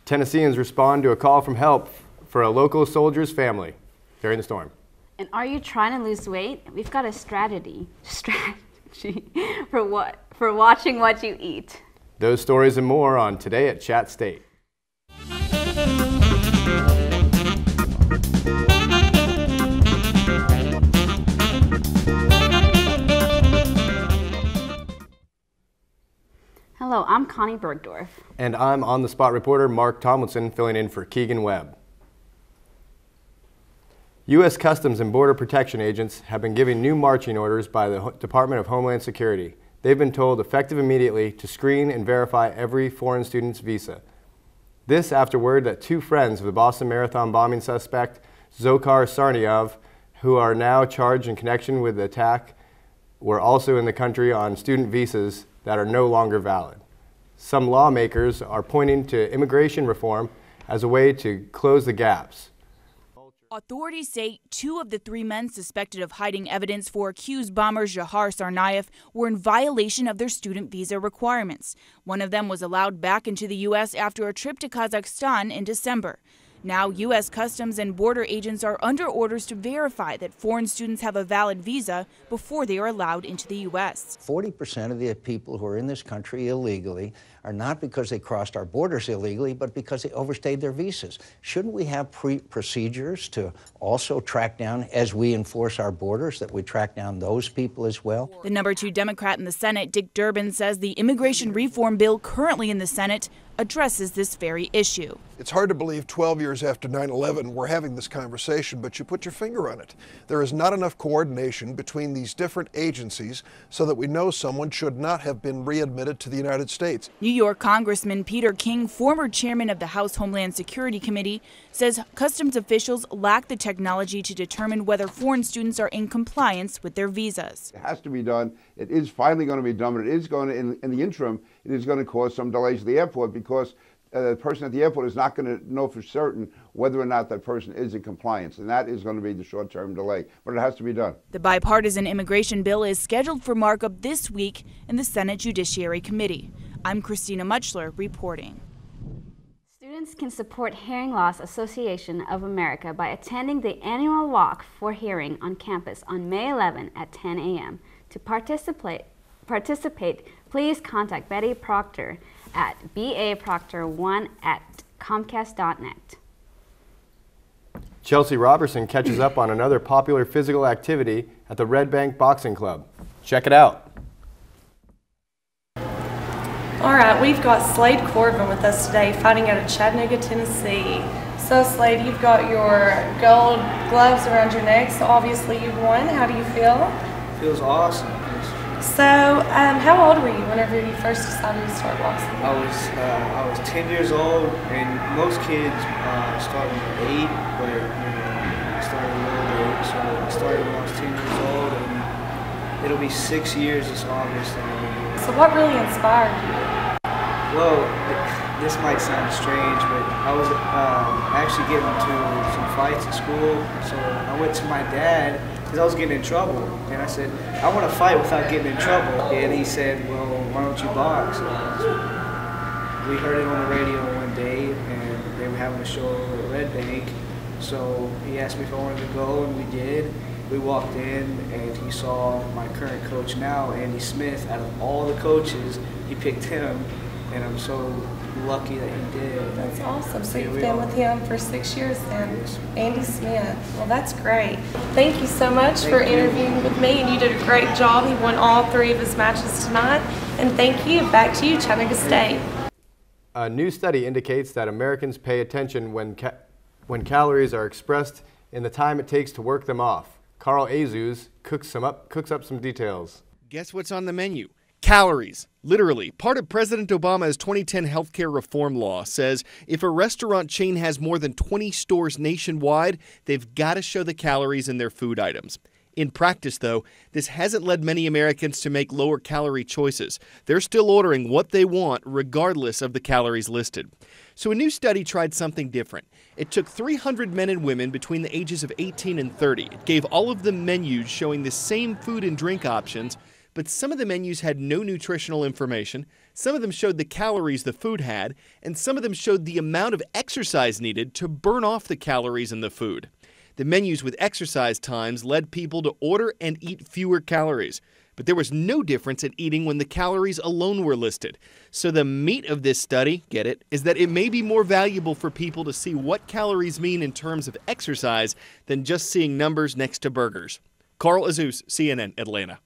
Tennesseans respond to a call from help for a local soldier's family during the storm. And are you trying to lose weight? We've got a strategy for watching what you eat. Those stories and more on Today at ChattState. Hello, I'm Connie Bergdorf. And I'm on-the-spot reporter Mark Tomlinson, filling in for Keegan Webb. U.S. Customs and Border Protection agents have been given new marching orders by the Department of Homeland Security. They've been told, effective immediately, to screen and verify every foreign student's visa. This after word that two friends of the Boston Marathon bombing suspect, Dzhokhar Tsarnaev, who are now charged in connection with the attack, were also in the country on student visas that are no longer valid. Some lawmakers are pointing to immigration reform as a way to close the gaps. Authorities say 2 of the 3 men suspected of hiding evidence for accused bomber Dzhokhar Tsarnaev were in violation of their student visa requirements. One of them was allowed back into the U.S. after a trip to Kazakhstan in December. Now, U.S. Customs and Border agents are under orders to verify that foreign students have a valid visa before they are allowed into the U.S. 40% of the people who are in this country illegally are not because they crossed our borders illegally, but because they overstayed their visas. Shouldn't we have procedures to also track down, as we enforce our borders, that we track down those people as well? The number 2 Democrat in the Senate, Dick Durbin, says the immigration reform bill currently in the Senate addresses this very issue. It's hard to believe 12 years after 9/11 we're having this conversation, but you put your finger on it. There is not enough coordination between these different agencies so that we know someone should not have been readmitted to the United States. New York Congressman Peter King, former chairman of the House Homeland Security Committee, says customs officials lack the technology to determine whether foreign students are in compliance with their visas. It has to be done. It is finally going to be done, but it is going to, in the interim, it is going to cause some delays at the airport because the person at the airport is not going to know for certain whether or not that person is in compliance, and that is going to be the short-term delay, but it has to be done. The bipartisan immigration bill is scheduled for markup this week in the Senate Judiciary Committee. I'm Christina Muchler reporting. Students can support Hearing Loss Association of America by attending the annual Walk for Hearing on campus on May 11 at 10 a.m. To participate, please contact Betty Proctor at baproctor1@comcast.net. Chelsea Robertson catches up on another popular physical activity at the Red Bank Boxing Club. Check it out. All right, we've got Slade Corbin with us today, fighting out of Chattanooga, Tennessee. So Slade, you've got your gold gloves around your neck, so obviously you've won. How do you feel? Feels awesome. So, how old were you whenever you first decided to start boxing? I was 10 years old, and most kids start when they're 8, but I started a little late. So I started when I was 10 years old, and it'll be 6 years this August. So what really inspired you? Well, this might sound strange, but I was actually getting into some fights at school, so I went to my dad because I was getting in trouble, and I said, I want to fight without getting in trouble. And he said, well, why don't you box? We heard it on the radio one day, and they were having a show at Red Bank, so he asked me if I wanted to go, and we did. We walked in, and he saw my current coach now, Andy Smith. Out of all the coaches, he picked him, and I'm so lucky that he did. That's awesome. So you've been with him for 6 years then. Andy Smith. Well, that's great. Thank you so much for interviewing with me, and you did a great job. He won all 3 of his matches tonight. And thank you. Back to you, Chattanooga State. A new study indicates that Americans pay attention when calories are expressed in the time it takes to work them off. Carl Azuz cooks up some details. Guess what's on the menu? Calories. Literally. Part of President Obama's 2010 healthcare reform law says if a restaurant chain has more than 20 stores nationwide, they've got to show the calories in their food items. In practice, though, this hasn't led many Americans to make lower calorie choices. They're still ordering what they want regardless of the calories listed. So a new study tried something different. It took 300 men and women between the ages of 18 and 30. It gave all of them menus showing the same food and drink options, but some of the menus had no nutritional information, some of them showed the calories the food had, and some of them showed the amount of exercise needed to burn off the calories in the food. The menus with exercise times led people to order and eat fewer calories. But there was no difference in eating when the calories alone were listed. So the meat of this study, get it, is that it may be more valuable for people to see what calories mean in terms of exercise than just seeing numbers next to burgers. Carl Azus, CNN, Atlanta.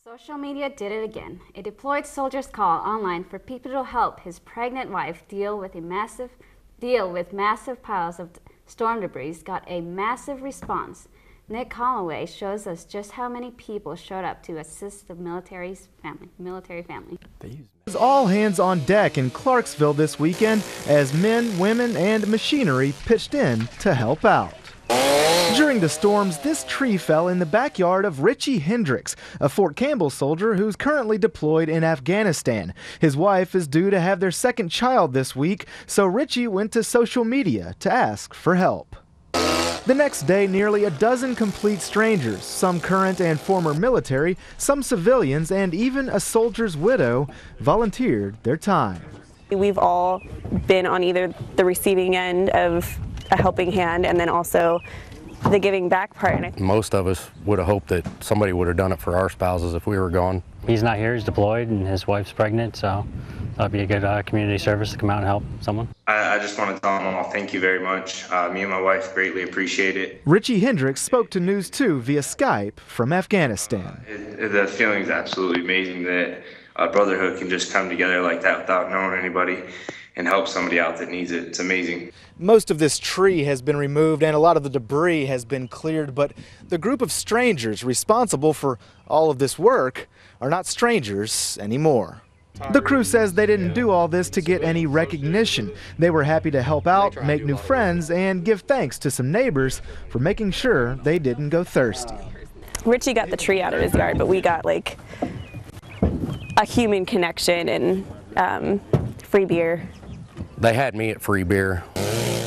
Social media did it again. A deployed soldier's call online for people to help his pregnant wife deal with massive piles of storm debris got a massive response. Nick Holloway shows us just how many people showed up to assist the military family. It was all hands on deck in Clarksville this weekend as men, women, and machinery pitched in to help out. During the storms, this tree fell in the backyard of Richie Hendricks, a Fort Campbell soldier who's currently deployed in Afghanistan. His wife is due to have their second child this week, so Richie went to social media to ask for help. The next day, nearly a dozen complete strangers, some current and former military, some civilians, and even a soldier's widow, volunteered their time. We've all been on either the receiving end of a helping hand and then also the giving back part. Most of us would have hoped that somebody would have done it for our spouses if we were gone. He's not here, he's deployed, and his wife's pregnant, so that'd be a good community service to come out and help someone. I just want to tell them all thank you very much. Me and my wife greatly appreciate it. Richie Hendricks spoke to News 2 via Skype from Afghanistan. The feeling is absolutely amazing that a brotherhood can just come together like that without knowing anybody and help somebody out that needs it. It's amazing. Most of this tree has been removed and a lot of the debris has been cleared, but the group of strangers responsible for all of this work are not strangers anymore. The crew says they didn't do all this to get any recognition. They were happy to help out, make new friends, and give thanks to some neighbors for making sure they didn't go thirsty. Richie got the tree out of his yard, but we got like a human connection and free beer. They had me at free beer.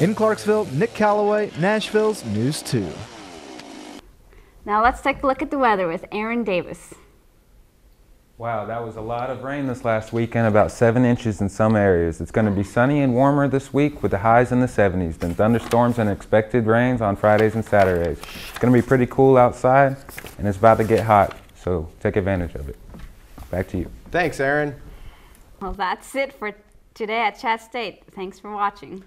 In Clarksville, Nick Calloway, Nashville's News 2. Now let's take a look at the weather with Aaron Davis. Wow, that was a lot of rain this last weekend, about 7 inches in some areas. It's going to be sunny and warmer this week with the highs in the 70s, then thunderstorms and expected rains on Fridays and Saturdays. It's going to be pretty cool outside, and it's about to get hot, so take advantage of it. Back to you. Thanks, Aaron. Well, that's it for today at Chat State. Thanks for watching.